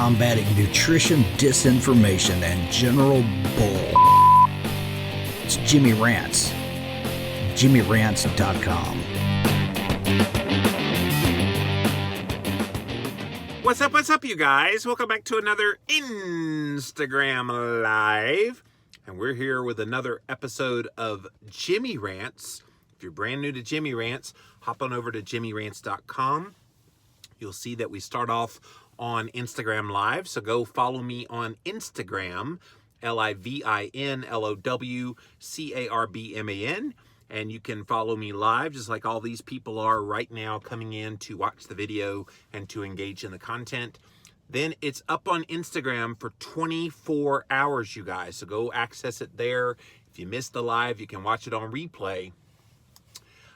combating nutrition disinformation and general bull. It's Jimmy Rants. JimmyRants.com. What's up, you guys? Welcome back to another Instagram Live. And we're here with another episode of Jimmy Rants. If you're brand new to Jimmy Rants, hop on over to JimmyRants.com. You'll see that we start off on Instagram Live. So go follow me on Instagram, LIVINLOWCARBMAN. And you can follow me live, just like all these people are right now coming in to watch the video and to engage in the content. Then it's up on Instagram for 24 hours, you guys. So go access it there. If you missed the live, you can watch it on replay.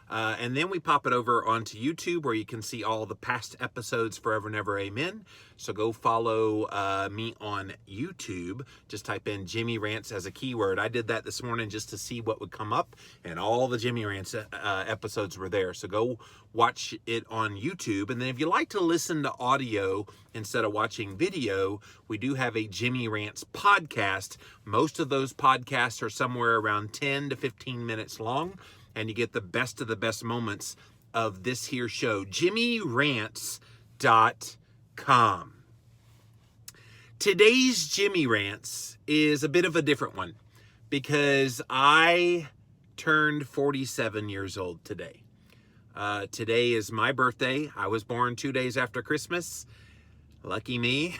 And then we pop it over onto YouTube, where you can see all the past episodes, Forever and Ever Amen. So go follow me on YouTube. Just type in Jimmy Rants as a keyword. I did that this morning just to see what would come up, and all the Jimmy Rants episodes were there. So go watch it on YouTube. And then if you like to listen to audio instead of watching video, we do have a Jimmy Rants podcast. Most of those podcasts are somewhere around 10 to 15 minutes long. And you get the best of the best moments of this here show, JimmyRants.com. Today's Jimmy Rants is a bit of a different one because I turned 47 years old today. Today is my birthday. I was born 2 days after Christmas. Lucky me.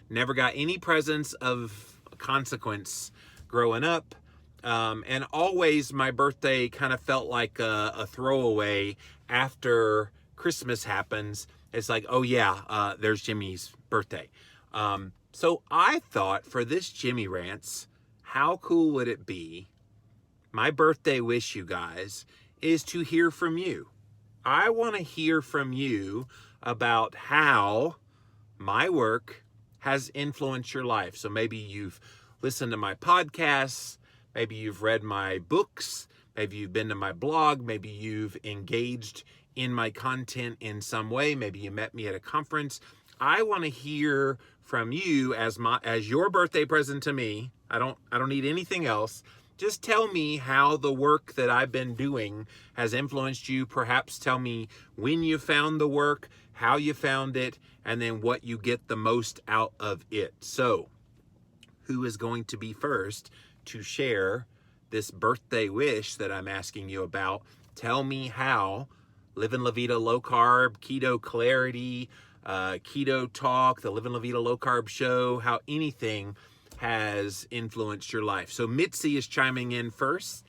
Never got any presents of consequence growing up. And always my birthday kind of felt like a throwaway after Christmas happens. It's like, oh yeah, there's Jimmy's birthday. So I thought for this Jimmy Rants, how cool would it be? My birthday wish, you guys, is to hear from you. I want to hear from you about how my work has influenced your life. So maybe you've listened to my podcasts. Maybe you've read my books, maybe you've been to my blog, maybe you've engaged in my content in some way, maybe you met me at a conference. I want to hear from you as your birthday present to me. I don't need anything else. Just tell me how the work that I've been doing has influenced you. Perhaps tell me when you found the work, how you found it, and then what you get the most out of it. So, who is going to be first to share this birthday wish that I'm asking you about? Tell me how Living La Vida Low Carb, Keto Clarity, Keto Talk, the Living La Vida Low Carb Show, how anything has influenced your life. So Mitzi is chiming in first.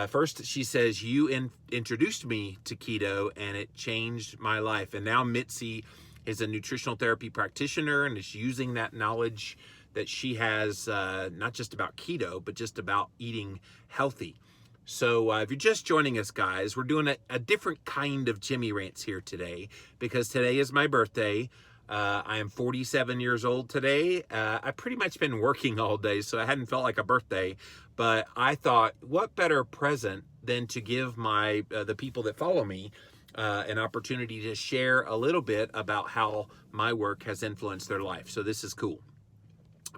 First, she says, you introduced me to keto and it changed my life. And now Mitzi is a nutritional therapy practitioner and is using that knowledge that she has, not just about keto, but just about eating healthy. So if you're just joining us, guys, we're doing a different kind of Jimmy Rants here today because today is my birthday. I am 47 years old today. I've pretty much been working all day, so I hadn't felt like a birthday. But I thought, what better present than to give the people that follow me an opportunity to share a little bit about how my work has influenced their life. So this is cool.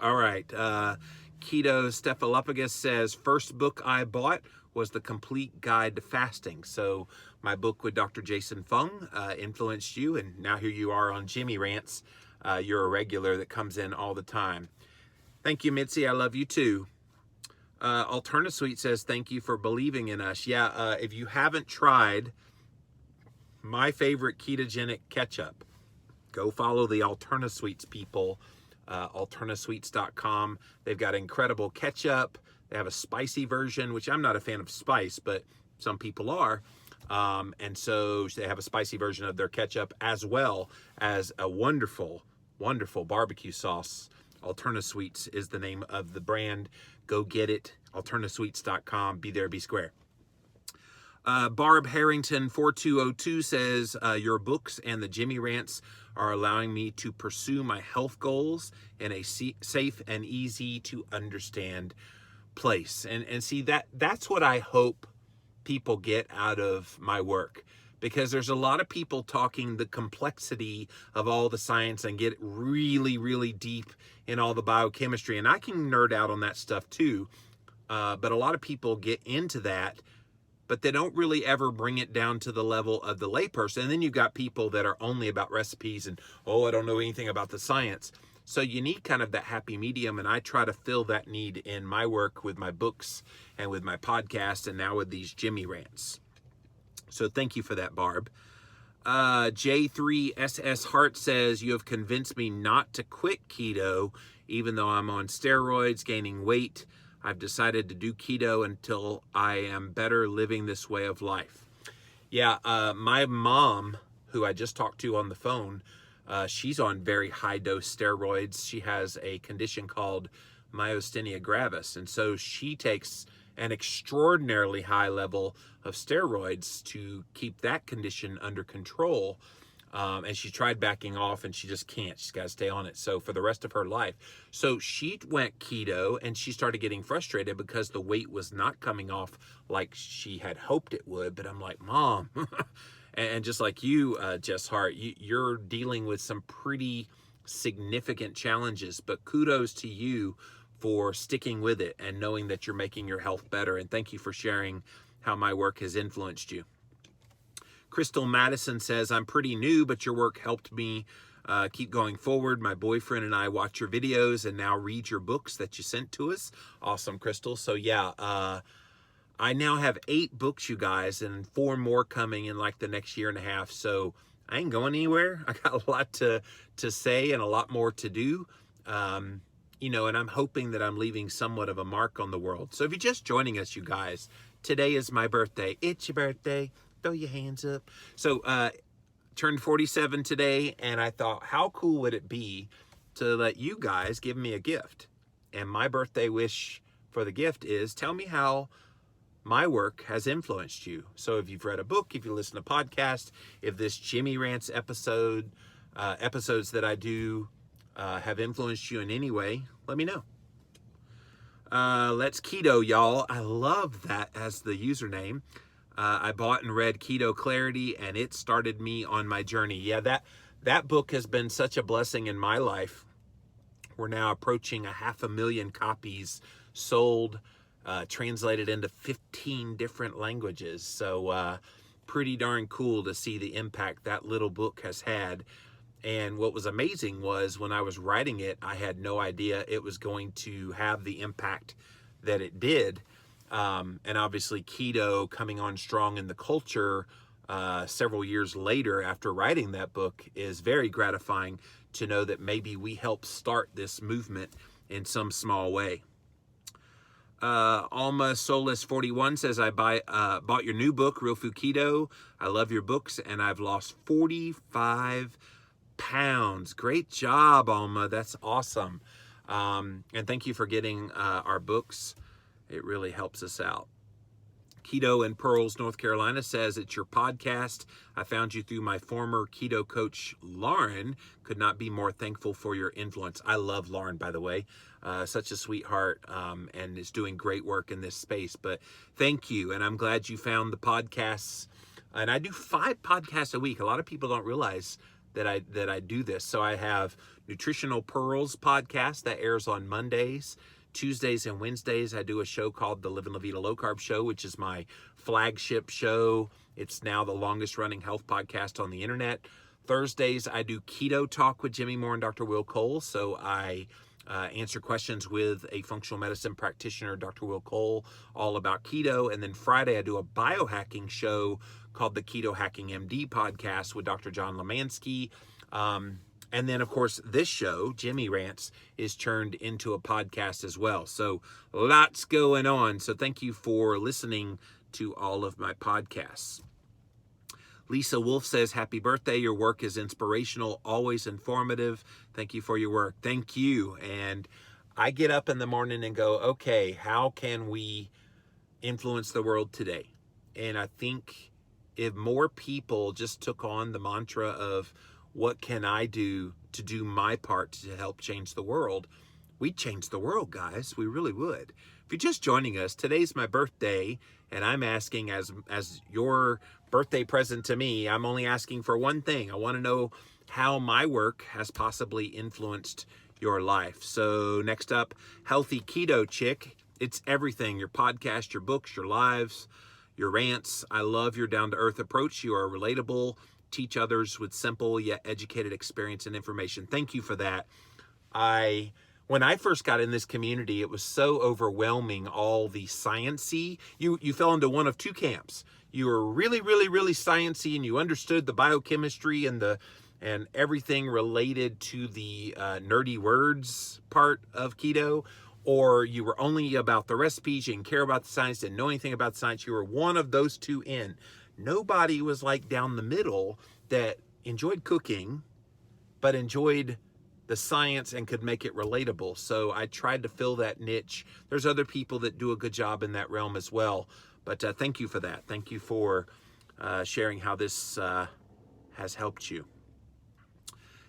All right. Keto Stephalophagus says, first book I bought was The Complete Guide to Fasting. So my book with Dr. Jason Fung influenced you, and now here you are on Jimmy Rants. You're a regular that comes in all the time. Thank you, Mitzi. I love you too. Alternasweet says, thank you for believing in us. Yeah, if you haven't tried my favorite ketogenic ketchup, go follow the Alternasweets people. Alternasweets.com. They've got incredible ketchup. They have a spicy version, which I'm not a fan of spice, but some people are. And so they have a spicy version of their ketchup as well as a wonderful, wonderful barbecue sauce. Alternasweets is the name of the brand. Go get it. Alternasweets.com. Be there, be square. Barb Harrington 4202 says, your books and the Jimmy Rants are allowing me to pursue my health goals in a safe and easy to understand place. And see, that's what I hope people get out of my work. because there's a lot of people talking the complexity of all the science and get really, really deep in all the biochemistry. And I can nerd out on that stuff too. But a lot of people get into that, but they don't really ever bring it down to the level of the layperson. And then you've got people that are only about recipes and, oh, I don't know anything about the science. So you need kind of that happy medium, and I try to fill that need in my work with my books and with my podcast and now with these Jimmy Rants. So thank you for that, Barb. J3SS Hart says, you have convinced me not to quit keto, even though I'm on steroids, gaining weight. I've decided to do keto until I am better living this way of life. Yeah, my mom, who I just talked to on the phone, she's on very high dose steroids. She has a condition called myasthenia gravis. And so she takes an extraordinarily high level of steroids to keep that condition under control. And she tried backing off and she just can't. She's got to stay on it. So for the rest of her life. So she went keto and she started getting frustrated because the weight was not coming off like she had hoped it would. But I'm like, Mom, and just like you, Jess Hart, you're dealing with some pretty significant challenges. But kudos to you for sticking with it and knowing that you're making your health better. And thank you for sharing how my work has influenced you. Crystal Madison says, I'm pretty new, but your work helped me keep going forward. My boyfriend and I watch your videos and now read your books that you sent to us. Awesome, Crystal. So yeah, I now have 8 books, you guys, and 4 more coming in like the next year and a half. So I ain't going anywhere. I got a lot to say and a lot more to do. You know, and I'm hoping that I'm leaving somewhat of a mark on the world. So if you're just joining us, you guys, today is my birthday. It's your birthday. Throw your hands up. So turned 47 today, and I thought, how cool would it be to let you guys give me a gift? And my birthday wish for the gift is, tell me how my work has influenced you. So if you've read a book, if you listen to podcasts, if this Jimmy Rants episodes that I do have influenced you in any way, let me know. Let's Keto, y'all. I love that as the username. I bought and read Keto Clarity, and it started me on my journey. Yeah, that book has been such a blessing in my life. We're now approaching 500,000 copies sold, translated into 15 different languages. So pretty darn cool to see the impact that little book has had. And what was amazing was when I was writing it, I had no idea it was going to have the impact that it did. And obviously keto coming on strong in the culture several years later after writing that book is very gratifying to know that maybe we helped start this movement in some small way. Alma Solis 41 says, I bought your new book, Real Food Keto. I love your books, and I've lost 45 pounds. Great job, Alma. That's awesome. And thank you for getting our books. It really helps us out. Keto in Pearls, North Carolina says, it's your podcast. I found you through my former keto coach, Lauren. Could not be more thankful for your influence. I love Lauren, by the way. Such a sweetheart, and is doing great work in this space. But thank you, and I'm glad you found the podcasts. And I do 5 podcasts a week. A lot of people don't realize that I do this. So I have Nutritional Pearls podcast that airs on Mondays. Tuesdays and Wednesdays, I do a show called the Live and La Vida Low Carb Show, which is my flagship show. It's now the longest running health podcast on the internet. Thursdays, I do Keto Talk with Jimmy Moore and Dr. Will Cole. So I answer questions with a functional medicine practitioner, Dr. Will Cole, all about keto. And then Friday, I do a biohacking show called the Keto Hacking MD podcast with Dr. John Lemansky. And then, of course, this show, Jimmy Rants, is turned into a podcast as well. So lots going on. So thank you for listening to all of my podcasts. Lisa Wolf says, happy birthday. Your work is inspirational, always informative. Thank you for your work. Thank you. And I get up in the morning and go, okay, how can we influence the world today? And I think if more people just took on the mantra of, what can I do to do my part to help change the world? We'd change the world, guys. We really would. If you're just joining us, today's my birthday, And I'm asking, as your birthday present to me, I'm only asking for one thing. I want to know how my work has possibly influenced your life. So next up, Healthy Keto Chick. It's everything: your podcast, your books, your lives, your rants. I love your down-to-earth approach. You are relatable, teach others with simple yet educated experience and information. Thank you for that. When I first got in this community, it was so overwhelming, all the sciencey. You fell into one of two camps. You were really, really, really sciencey, and you understood the biochemistry and everything related to the nerdy words part of keto, or you were only about the recipes, you didn't care about the science, didn't know anything about science. You were one of those two in. Nobody was like down the middle that enjoyed cooking, but enjoyed the science and could make it relatable. So I tried to fill that niche. There's other people that do a good job in that realm as well. But thank you for that. Thank you for sharing how this has helped you.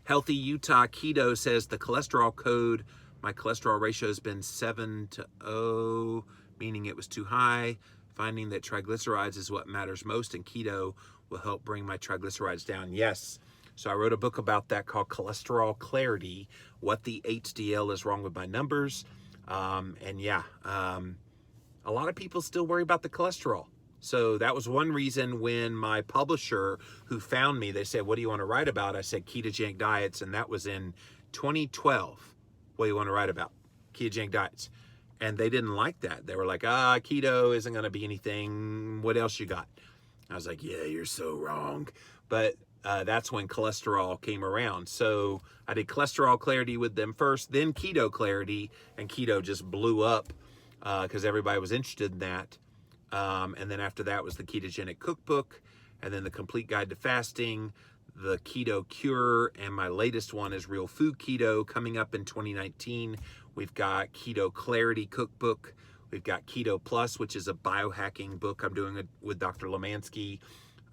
Healthy Utah Keto says the cholesterol code, my cholesterol ratio has been 7-0, meaning it was too high. Finding that triglycerides is what matters most, and keto will help bring my triglycerides down. Yes. So I wrote a book about that called Cholesterol Clarity, what the HDL is wrong with my numbers. A lot of people still worry about the cholesterol. So that was one reason when my publisher who found me, they said, what do you want to write about? I said ketogenic diets, and that was in 2012. What do you want to write about? Ketogenic diets. And they didn't like that. They were like, keto isn't going to be anything. What else you got? I was like, yeah, you're so wrong. But that's when cholesterol came around. So I did Cholesterol Clarity with them first, then Keto Clarity, and keto just blew up because everybody was interested in that. And then after that was the Ketogenic Cookbook, and then the Complete Guide to Fasting, the Keto Cure, and my latest one is Real Food Keto coming up in 2019. We've got Keto Clarity Cookbook. We've got Keto Plus, which is a biohacking book I'm doing with Dr. Lemansky.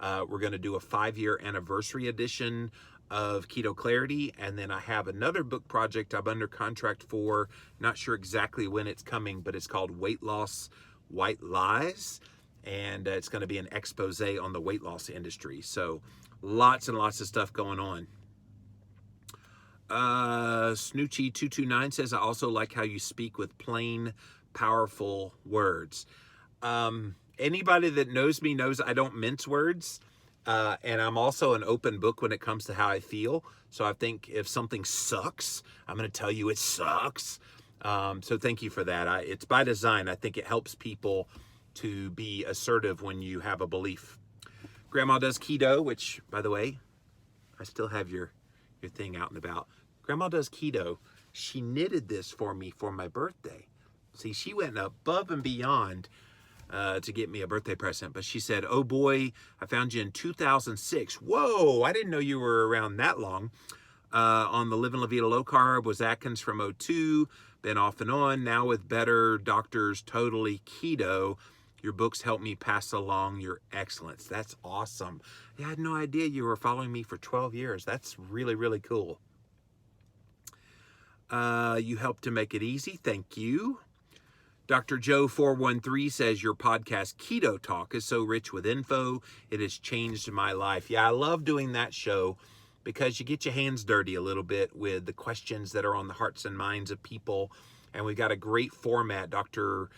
We're going to do a 5-year anniversary edition of Keto Clarity. And then I have another book project I'm under contract for. Not sure exactly when it's coming, but it's called Weight Loss White Lies. And it's going to be an expose on the weight loss industry. So lots and lots of stuff going on. Snoochie229 says, I also like how you speak with plain, powerful words. Anybody that knows me knows I don't mince words. And I'm also an open book when it comes to how I feel. So I think if something sucks, I'm going to tell you it sucks. So thank you for that. It's by design. I think it helps people to be assertive when you have a belief. Grandma Does Keto, which, by the way, I still have your thing out and about. Grandma Does Keto. She knitted this for me for my birthday. See, she went above and beyond to get me a birthday present. But she said, oh boy, I found you in 2006. Whoa, I didn't know you were around that long. On the Living La Vida Low Carb was Atkins from 02. Been off and on. Now with better doctors, totally keto. Your books help me pass along your excellence. That's awesome. Yeah, I had no idea you were following me for 12 years. That's really, really cool. You helped to make it easy. Thank you. Dr. Joe 413 says, your podcast Keto Talk is so rich with info. It has changed my life. Yeah, I love doing that show because you get your hands dirty a little bit with the questions that are on the hearts and minds of people. And we've got a great format. Dr.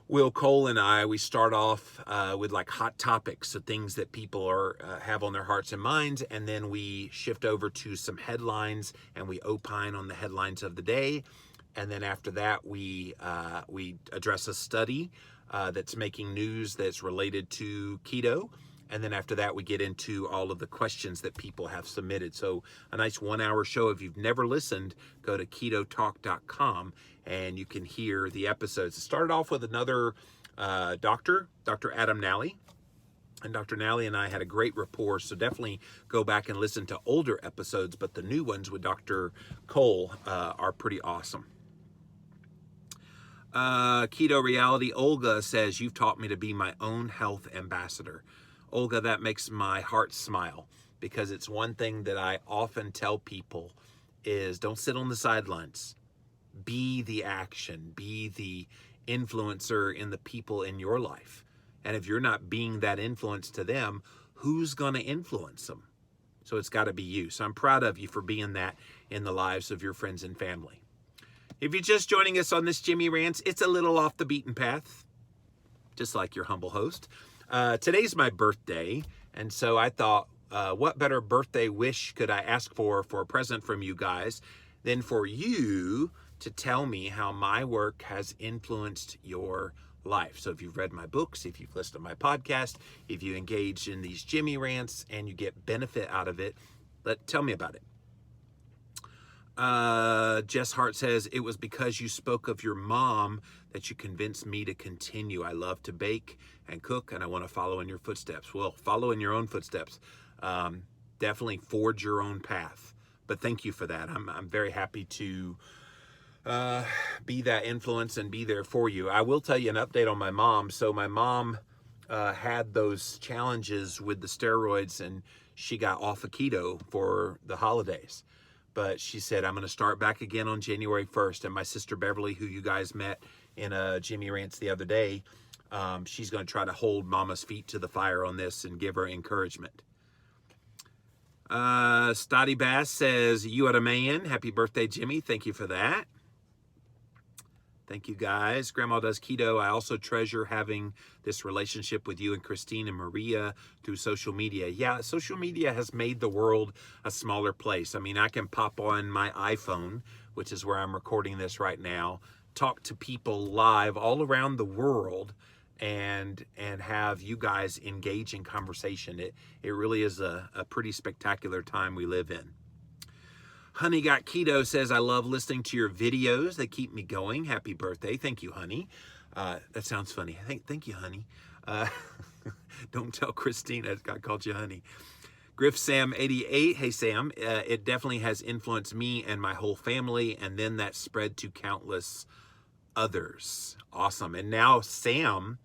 Will Cole and I, we start off with like hot topics, so things that people have on their hearts and minds, and then we shift over to some headlines and we opine on the headlines of the day, and then after that we address a study that's making news that's related to keto, and then after that we get into all of the questions that people have submitted. So a nice 1-hour show. If you've never listened, go to ketotalk.com and you can hear the episodes. It started off with another Dr. Adam Nally. And Dr. Nally and I had a great rapport, so definitely go back and listen to older episodes, but the new ones with Dr. Cole are pretty awesome. Keto Reality, Olga says, you've taught me to be my own health ambassador. Olga, that makes my heart smile, because it's one thing that I often tell people is don't sit on the sidelines. Be the action, be the influencer in the people in your life. And if you're not being that influence to them, who's going to influence them? So it's got to be you. So I'm proud of you for being that in the lives of your friends and family. If you're just joining us on this Jimmy Rants, it's a little off the beaten path, just like your humble host. Today's my birthday, and so I thought, what better birthday wish could I ask for a present from you guys than for you to tell me how my work has influenced your life. So if you've read my books, if you've listened to my podcast, if you engage in these Jimmy Rants and you get benefit out of it, tell me about it. Jess Hart says, it was because you spoke of your mom that you convinced me to continue. I love to bake and cook, and I want to follow in your footsteps. Well, follow in your own footsteps. Definitely forge your own path. But thank you for that. I'm very happy to be that influence and be there for you. I will tell you an update on my mom. So my mom had those challenges with the steroids, and she got off of keto for the holidays. But she said, I'm going to start back again on January 1st. And my sister Beverly, who you guys met in Jimmy Rants the other day, she's going to try to hold Mama's feet to the fire on this and give her encouragement. Stotty Bass says, you are a man. Happy birthday, Jimmy. Thank you for that. Thank you, guys. Grandma does keto. I also treasure having this relationship with you and Christine and Maria through social media. Yeah, social media has made the world a smaller place. I mean, I can pop on my iPhone, which is where I'm recording this right now, talk to people live all around the world, and have you guys engage in conversation. It really is a pretty spectacular time we live in. Honey Got Keto says, I love listening to your videos. They keep me going. Happy birthday. Thank you, honey. That sounds funny. Thank you, honey. Don't tell Christina I called you honey. Griff Sam 88. Hey, Sam. It definitely has influenced me and my whole family, and then that spread to countless others. Awesome. And now Sam,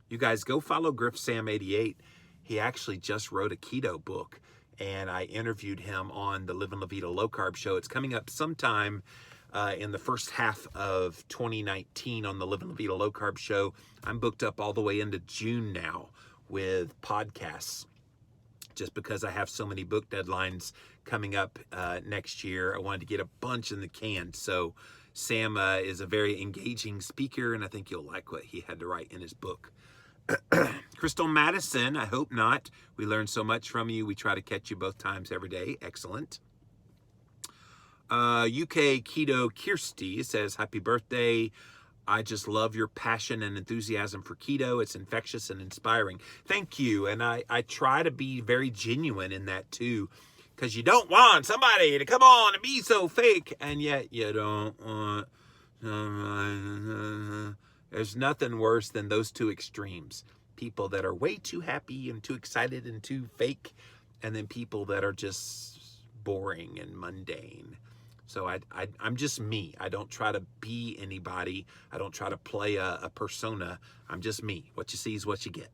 you guys go follow Griff Sam 88. He actually just wrote a keto book, and I interviewed him on the Livin' La Vida Low Carb show. It's coming up sometime in the first half of 2019 on the Livin' La Vida Low Carb show. I'm booked up all the way into June now with podcasts, just because I have so many book deadlines coming up next year. I wanted to get a bunch in the can. So Sam is a very engaging speaker, and I think you'll like what he had to write in his book. Crystal Madison, I hope not. We learn so much from you. We try to catch you both times every day. Excellent. UK Keto Kirsty says, happy birthday. I just love your passion and enthusiasm for keto. It's infectious and inspiring. Thank you. And I try to be very genuine in that too, because you don't want somebody to come on and be so fake, and yet you don't want there's nothing worse than those two extremes. People that are way too happy and too excited and too fake, and then people that are just boring and mundane. So I'm just me. I don't try to be anybody. I don't try to play a persona. I'm just me. What you see is what you get.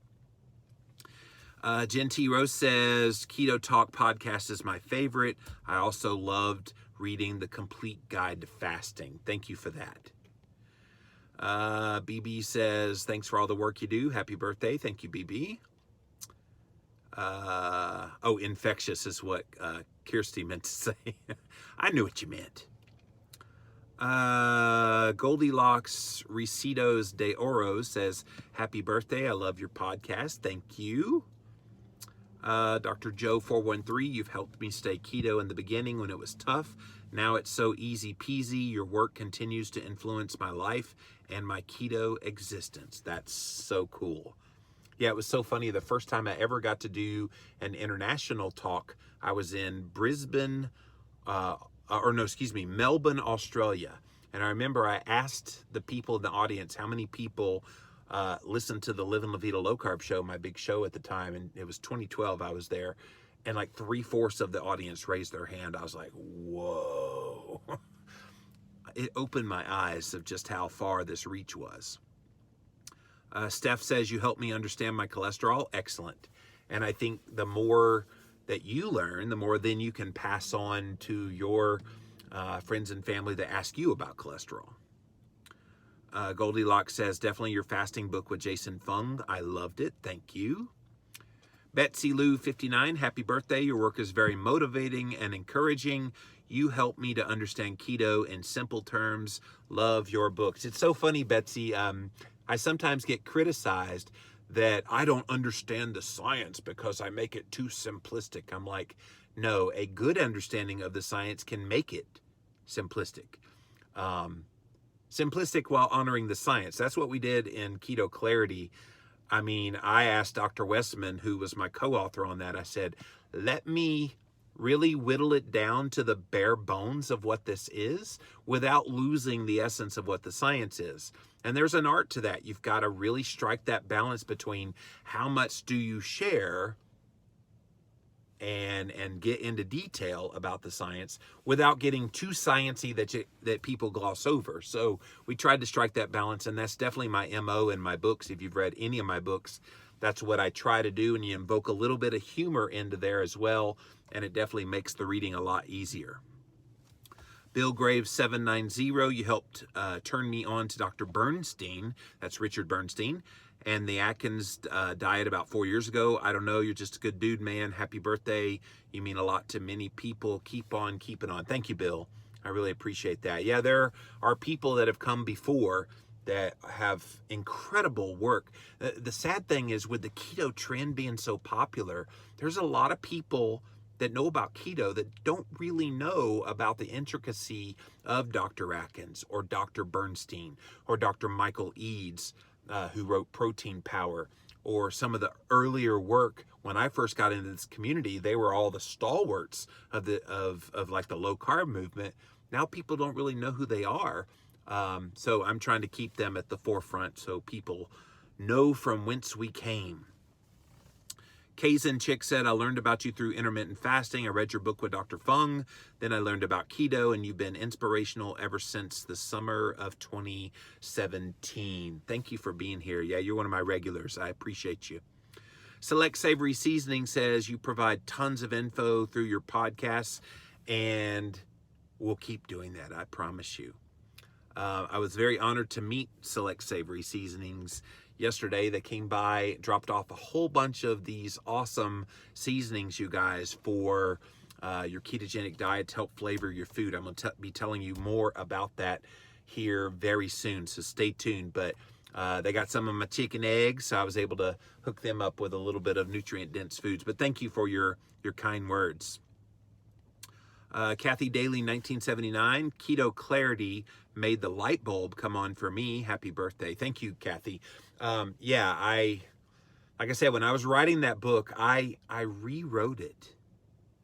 Jen T. Rose says, Keto Talk podcast is my favorite. I also loved reading The Complete Guide to Fasting. Thank you for that. BB says, thanks for all the work you do. Happy birthday. Thank you, BB. Infectious is what Kirsty meant to say. I knew what you meant. Goldilocks Recitos de Oro says, happy birthday. I love your podcast. Thank you. Dr. Joe 413, you've helped me stay keto in the beginning when it was tough. Now it's so easy peasy. Your work continues to influence my life and my keto existence. That's so cool. Yeah, it was so funny. The first time I ever got to do an international talk, I was in Melbourne, Australia. And I remember I asked the people in the audience how many people listened to the Livin' La Vida Low Carb show, my big show at the time. And it was 2012 I was there. And like 3/4 of the audience raised their hand. I was like, whoa. It opened my eyes of just how far this reach was. Steph says, you helped me understand my cholesterol. Excellent. And I think the more that you learn, the more then you can pass on to your friends and family that ask you about cholesterol. Goldilocks says, definitely your fasting book with Jason Fung. I loved it. Thank you. Betsy Lou 59, happy birthday. Your work is very motivating and encouraging. You help me to understand keto in simple terms. Love your books. It's so funny, Betsy. I sometimes get criticized that I don't understand the science because I make it too simplistic. I'm like, no, a good understanding of the science can make it simplistic. Simplistic while honoring the science. That's what we did in Keto Clarity. I mean, I asked Dr. Westman, who was my co-author on that, I said, let me really whittle it down to the bare bones of what this is without losing the essence of what the science is. And there's an art to that. You've got to really strike that balance between how much do you share and get into detail about the science without getting too sciencey that people gloss over. So we tried to strike that balance, and that's definitely my MO in my books. If you've read any of my books, that's what I try to do, and you invoke a little bit of humor into there as well, and it definitely makes the reading a lot easier. Bill Graves 790, you helped turn me on to Dr. Bernstein. That's Richard Bernstein. And the Atkins diet about 4 years ago. I don't know, you're just a good dude, man. Happy birthday. You mean a lot to many people. Keep on keeping on. Thank you, Bill. I really appreciate that. Yeah, there are people that have come before that have incredible work. The sad thing is, with the keto trend being so popular, there's a lot of people that know about keto that don't really know about the intricacy of Dr. Atkins or Dr. Bernstein or Dr. Michael Eads, who wrote Protein Power, or some of the earlier work. When I first got into this community, they were all the stalwarts of like the low carb movement. Now people don't really know who they are. So I'm trying to keep them at the forefront so people know from whence we came. Kazin Chick said, I learned about you through intermittent fasting. I read your book with Dr. Fung. Then I learned about keto, and you've been inspirational ever since the summer of 2017. Thank you for being here. Yeah, you're one of my regulars. I appreciate you. Select Savory Seasoning says, you provide tons of info through your podcasts, and we'll keep doing that. I promise you. I was very honored to meet Select Savory Seasonings yesterday. They came by, dropped off a whole bunch of these awesome seasonings, you guys, for your ketogenic diet to help flavor your food. I'm going to be telling you more about that here very soon, so stay tuned. But they got some of my chicken eggs, so I was able to hook them up with a little bit of nutrient-dense foods. But thank you for your kind words. Kathy Daly, 1979, Keto Clarity made the light bulb come on for me. Happy birthday. Thank you, Kathy. Yeah, like I said, when I was writing that book, I rewrote it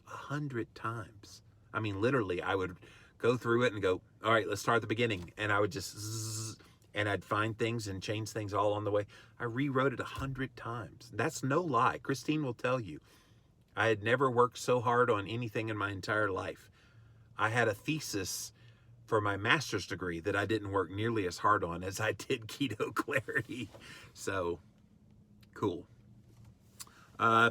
100 times. I mean, literally, I would go through it and go, all right, let's start at the beginning. And I would just, and I'd find things and change things all on the way. I rewrote it 100 times. That's no lie. Christine will tell you. I had never worked so hard on anything in my entire life. I had a thesis for my master's degree that I didn't work nearly as hard on as I did Keto Clarity. So, cool.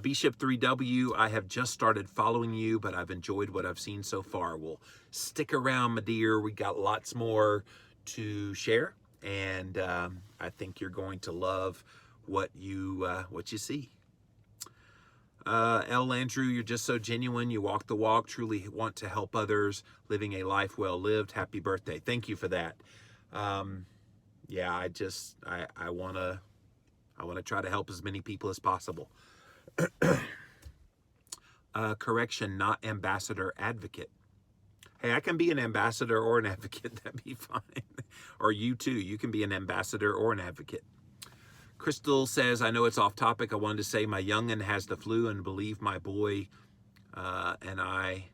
Bishop 3W, I have just started following you, but I've enjoyed what I've seen so far. Well, stick around, my dear. We got lots more to share, and I think you're going to love what you see. L. Andrew, you're just so genuine. You walk the walk, truly want to help others, living a life well lived. Happy birthday. Thank you for that. Yeah, I want to try to help as many people as possible. Correction, not ambassador, advocate. Hey, I can be an ambassador or an advocate. That'd be fine. Or you too. You can be an ambassador or an advocate. Crystal says, I know it's off topic. I wanted to say my youngin' has the flu and believe my boy and I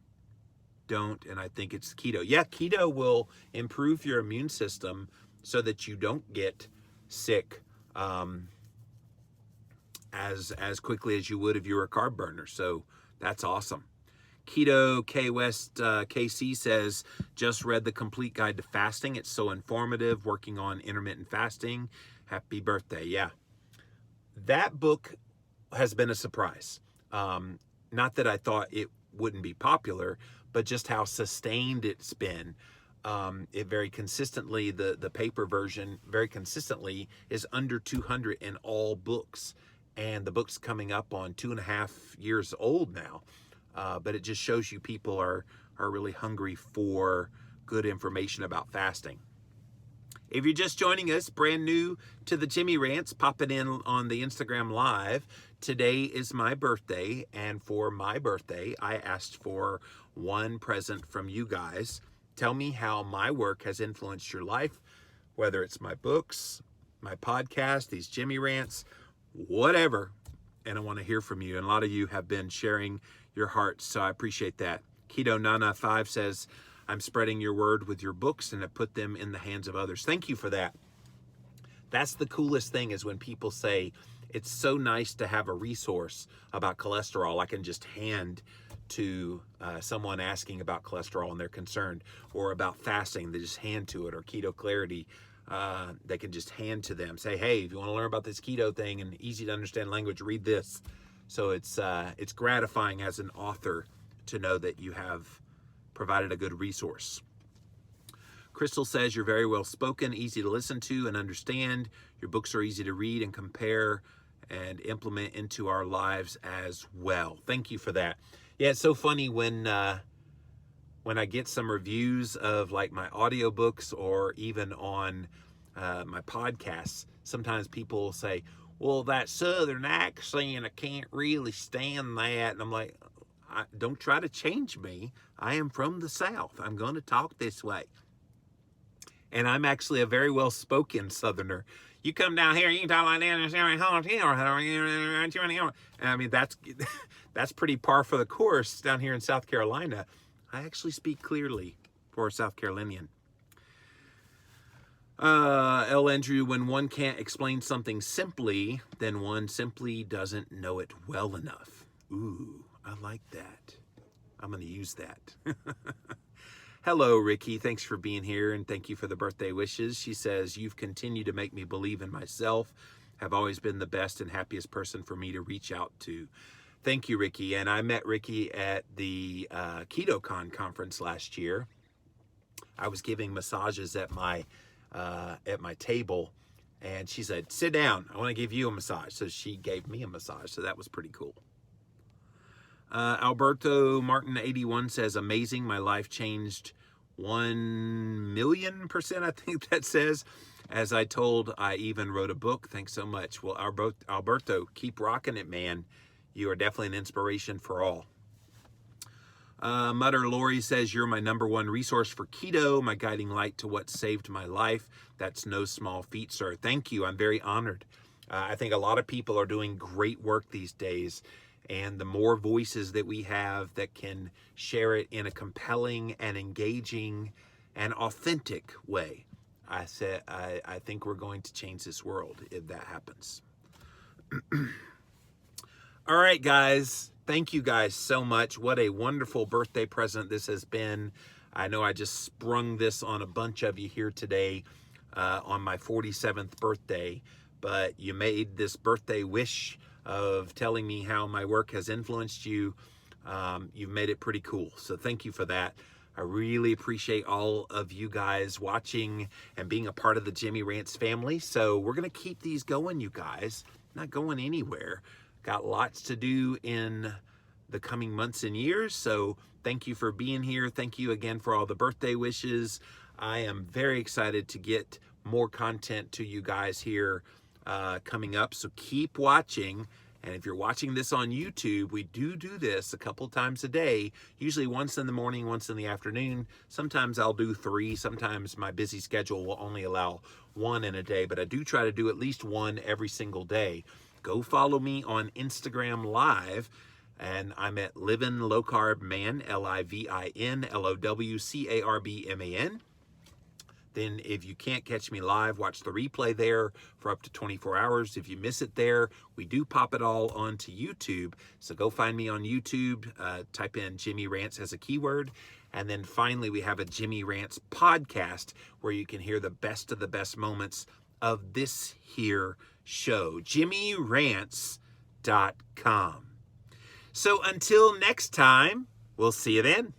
don't, and I think it's keto. Yeah, keto will improve your immune system so that you don't get sick as quickly as you would if you were a carb burner. So that's awesome. Keto K West KC says, just read the complete guide to fasting. It's so informative, working on intermittent fasting. Happy birthday. Yeah. That book has been a surprise. Not that I thought it wouldn't be popular, but just how sustained it's been. It very consistently, the paper version very consistently is under 200 in all books. And the book's coming up on 2.5 years old now. But it just shows you people are really hungry for good information about fasting. If you're just joining us, brand new to the Jimmy Rants, popping in on the Instagram Live, today is my birthday, and for my birthday, I asked for one present from you guys. Tell me how my work has influenced your life, whether it's my books, my podcast, these Jimmy Rants, whatever. And I want to hear from you. And a lot of you have been sharing your hearts, so I appreciate that. Keto Nana 5 says, I'm spreading your word with your books and have put them in the hands of others. Thank you for that. That's the coolest thing, is when people say, it's so nice to have a resource about cholesterol I can just hand to someone asking about cholesterol and they're concerned, or about fasting, they just hand to it, or Keto Clarity, they can just hand to them. Say, hey, if you want to learn about this keto thing in easy to understand language, read this. So it's gratifying as an author to know that you have provided a good resource. Crystal says, you're very well spoken, easy to listen to and understand. Your books are easy to read and compare and implement into our lives as well. Thank you for that. Yeah, it's so funny when I get some reviews of like my audiobooks or even on my podcasts. Sometimes people will say, well, that Southern accent, I can't really stand that. And I'm like, don't try to change me. I am from the South. I'm going to talk this way. And I'm actually a very well-spoken Southerner. You come down here, you can talk like that. I mean, that's pretty par for the course down here in South Carolina. I actually speak clearly for a South Carolinian. L. Andrew, when one can't explain something simply, then one simply doesn't know it well enough. Ooh, I like that. I'm going to use that. Hello, Ricky. Thanks for being here, and thank you for the birthday wishes. She says, you've continued to make me believe in myself, have always been the best and happiest person for me to reach out to. Thank you, Ricky. And I met Ricky at the KetoCon conference last year. I was giving massages at my table, and she said, sit down. I want to give you a massage. So she gave me a massage. So that was pretty cool. Alberto Martin 81 says, amazing. My life changed 1,000,000%. I think that says, as I told, I even wrote a book. Thanks so much. Well, Alberto, keep rocking it, man. You are definitely an inspiration for all. Mutter Lori says, you're my number one resource for keto, my guiding light to what saved my life. That's no small feat, sir. Thank you. I'm very honored. I think a lot of people are doing great work these days. And the more voices that we have that can share it in a compelling and engaging and authentic way, I think we're going to change this world if that happens. All right, guys. Thank you guys so much. What a wonderful birthday present this has been. I know I just sprung this on a bunch of you here today on my 47th birthday, but you made this birthday wish of telling me how my work has influenced you. You've made it pretty cool. So thank you for that. I really appreciate all of you guys watching and being a part of the Jimmy Rants family. So we're going to keep these going, you guys. Not going anywhere. Got lots to do in the coming months and years. So thank you for being here. Thank you again for all the birthday wishes. I am very excited to get more content to you guys here coming up. So keep watching. And if you're watching this on YouTube, we do this a couple times a day, usually once in the morning, once in the afternoon. Sometimes I'll do 3. Sometimes my busy schedule will only allow 1 in a day, but I do try to do at least 1 every single day. Go follow me on Instagram Live, and I'm at Livin' Low Carb Man, LIVIN LOWCARBMAN. Then if you can't catch me live, watch the replay there for up to 24 hours. If you miss it there, we do pop it all onto YouTube. So go find me on YouTube, type in Jimmy Rants as a keyword. And then finally, we have a Jimmy Rants podcast where you can hear the best of the best moments of this here show, JimmyRants.com. So until next time, we'll see you then.